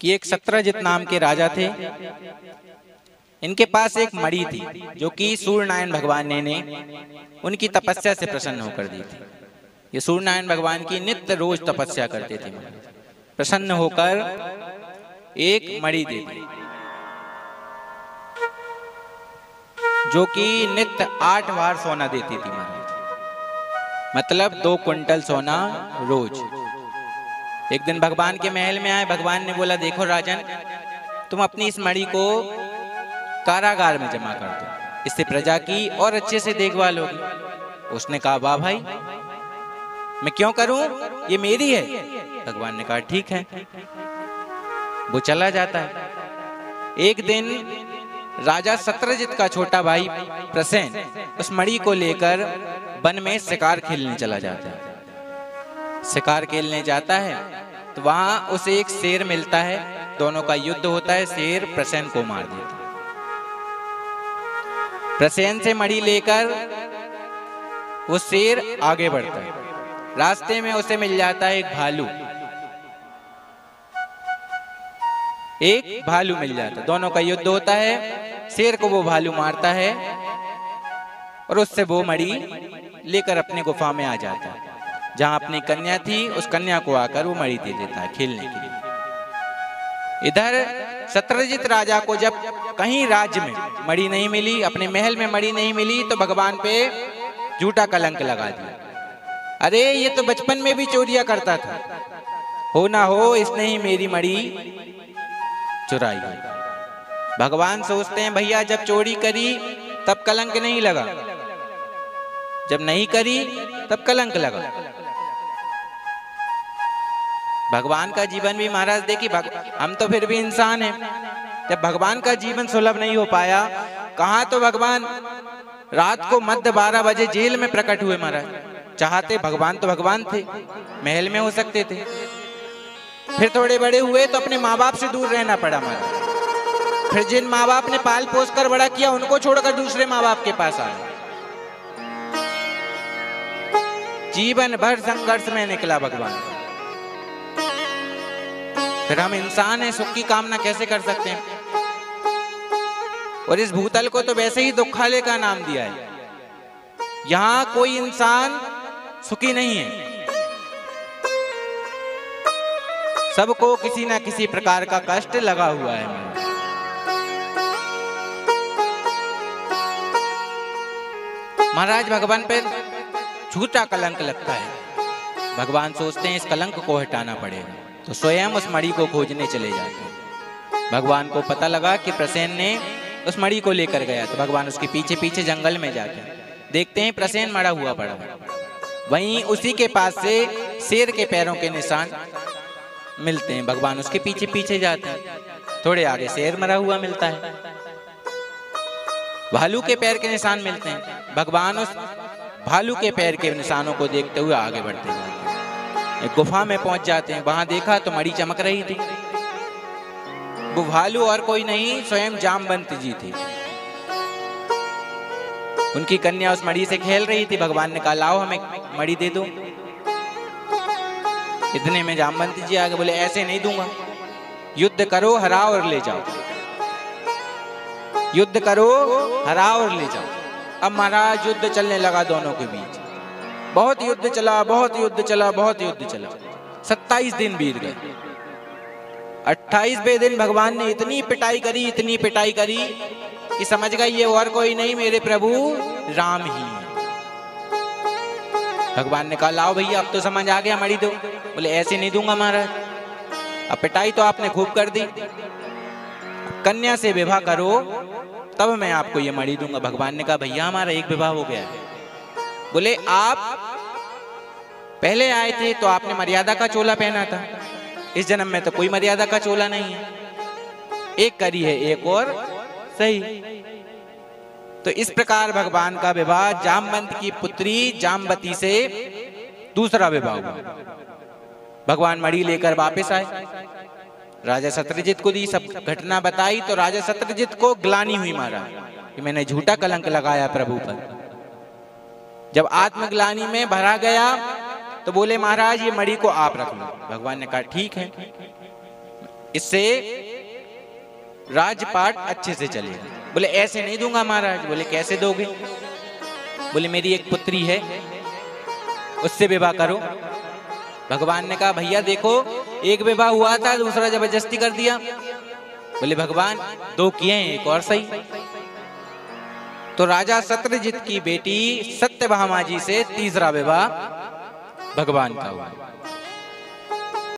कि एक सत्रजित नाम के राजा थे। इनके पास एक मणि थी जो कि सूर्यनारायण भगवान ने उनकी तपस्या से प्रसन्न होकर दी थी। ये सूर्यनारायण भगवान की नित्य रोज तपस्या करते थे, प्रसन्न होकर एक मणि दे दी जो कि नित्य 8 बार सोना देती थी महाराज, मतलब 2 कुंटल सोना रोज। एक दिन भगवान के महल में आए, भगवान ने बोला देखो राजन, तुम अपनी इस मणि को कारागार में जमा कर दो, इससे प्रजा की और अच्छे से देखभाल होगी। उसने कहा वाह भाई, मैं क्यों करूं, ये मेरी है। भगवान ने कहा ठीक है। वो चला जाता है। एक दिन राजा सत्रजित का छोटा भाई प्रसेन उस मणि को लेकर वन में शिकार खेलने चला जाता है। शिकार खेलने जाता है तो वहां उसे एक शेर मिलता है, दोनों का युद्ध होता है, शेर प्रसेन को मार देता है। प्रसेन से मणि लेकर वो शेर आगे बढ़ता है। रास्ते में उसे मिल जाता है एक भालू मिल जाता है, दोनों का युद्ध होता है, शेर को वो भालू मारता है और उससे वो मणि लेकर अपने गुफा में आ जाता है। जहां अपनी कन्या थी उस कन्या को आकर वो मणि दे देता है खेलने के लिए। इधर सत्रजित राजा को जब कहीं राज्य में मणि नहीं मिली, अपने महल में मणि नहीं मिली, तो भगवान पे झूठा कलंक लगा दिया। अरे ये तो बचपन में भी चोरियां करता था, हो ना हो इसने ही मेरी मणि चुराई। भगवान सोचते हैं भैया जब चोरी करी तब कलंक नहीं लगा, जब नहीं करी तब कलंक लगा। भगवान का जीवन भी महाराज देखिए, हम तो फिर भी इंसान हैं, जब भगवान का जीवन सुलभ नहीं हो पाया, कहा तो भगवान रात को मध्य 12 बजे जेल में प्रकट हुए महाराज। चाहते भगवान तो भगवान थे, महल में हो सकते थे, फिर थोड़े बड़े हुए तो अपने माँ बाप से दूर रहना पड़ा महाराज। फिर जिन माँ बाप ने पाल पोस कर बड़ा किया उनको छोड़कर दूसरे माँ बाप के पास आए। जीवन भर संघर्ष में निकला भगवान। फिर हम इंसान हैं, सुख की कामना कैसे कर सकते हैं। और इस भूतल को तो वैसे ही दुखालय का नाम दिया है। यहां कोई इंसान सुखी नहीं है, सबको किसी ना किसी प्रकार का कष्ट लगा हुआ है। महाराज भगवान पे झूठा कलंक लगता है। भगवान सोचते हैं इस कलंक को हटाना पड़ेगा, तो स्वयं उस मणि को खोजने चले जाते हैं। भगवान को पता लगा कि प्रसेन ने उस मणि को लेकर गया, तो भगवान उसके पीछे पीछे जंगल में जाके देखते हैं प्रसेन मरा हुआ पड़ा है। वहीं उसी के पास से शेर के पैरों के निशान मिलते हैं। भगवान उसके पीछे पीछे जाते हैं, थोड़े आगे शेर मरा हुआ मिलता है, भालू के पैर के निशान मिलते हैं। भगवान उस भालू के पैर के निशानों को देखते हुए आगे बढ़ते हैं। एक गुफा में पहुंच जाते हैं, वहां देखा तो मणि चमक रही थी। वो भालू और कोई नहीं, स्वयं जामवंत जी थी। उनकी कन्या उस मणि से खेल रही थी। भगवान ने कहा लाओ हमें मणि दे दो। इतने में जामवंत जी आगे बोले ऐसे नहीं दूंगा, युद्ध करो हराओ और ले जाओ, युद्ध करो हराओ और ले जाओ। अब महाराज युद्ध चलने लगा दोनों के बीच। बहुत युद्ध चला, बहुत युद्ध चला, बहुत युद्ध चला। 27 दिन बीत गए। 28वें दिन भगवान ने इतनी पिटाई करी, इतनी पिटाई करी कि समझ गए ये और कोई नहीं मेरे प्रभु राम ही है। भगवान ने कहा लाओ भैया अब तो समझ आ गया, मणि दो। बोले ऐसे नहीं दूंगा महाराज, अब पिटाई तो आपने खूब कर दी, कन्या से विवाह करो तब मैं आपको ये मणि दूंगा। भगवान ने कहा भैया हमारा एक विवाह हो गया है। बोले आप पहले आए थे तो आपने मर्यादा का चोला पहना था, इस जन्म में तो कोई मर्यादा का चोला नहीं है, एक करी है एक और सही। तो इस प्रकार भगवान का विवाह जामवंत की पुत्री जामवती से दूसरा विवाह हुआ। भगवान मणि लेकर वापस आए, राजा सत्रजित को दी, सब घटना बताई। तो राजा सत्रजित को ग्लानि हुई महाराज कि मैंने झूठा कलंक लगाया प्रभु पर। जब आत्मग्लानि में भरा गया तो बोले महाराज ये मणि को आप रख लो। भगवान ने कहा ठीक है। इससे राजपाट अच्छे से चलेगा। बोले ऐसे नहीं दूंगा महाराज। बोले कैसे दोगे? बोले मेरी एक पुत्री है, उससे विवाह करो। भगवान ने कहा भैया देखो, एक विवाह हुआ था, दूसरा जबरदस्ती कर दिया। बोले भगवान 2 किए हैं, एक और सही। तो राजा सत्यजित की बेटी सत्यभामा जी से तीसरा विवाह भगवान का हुआ।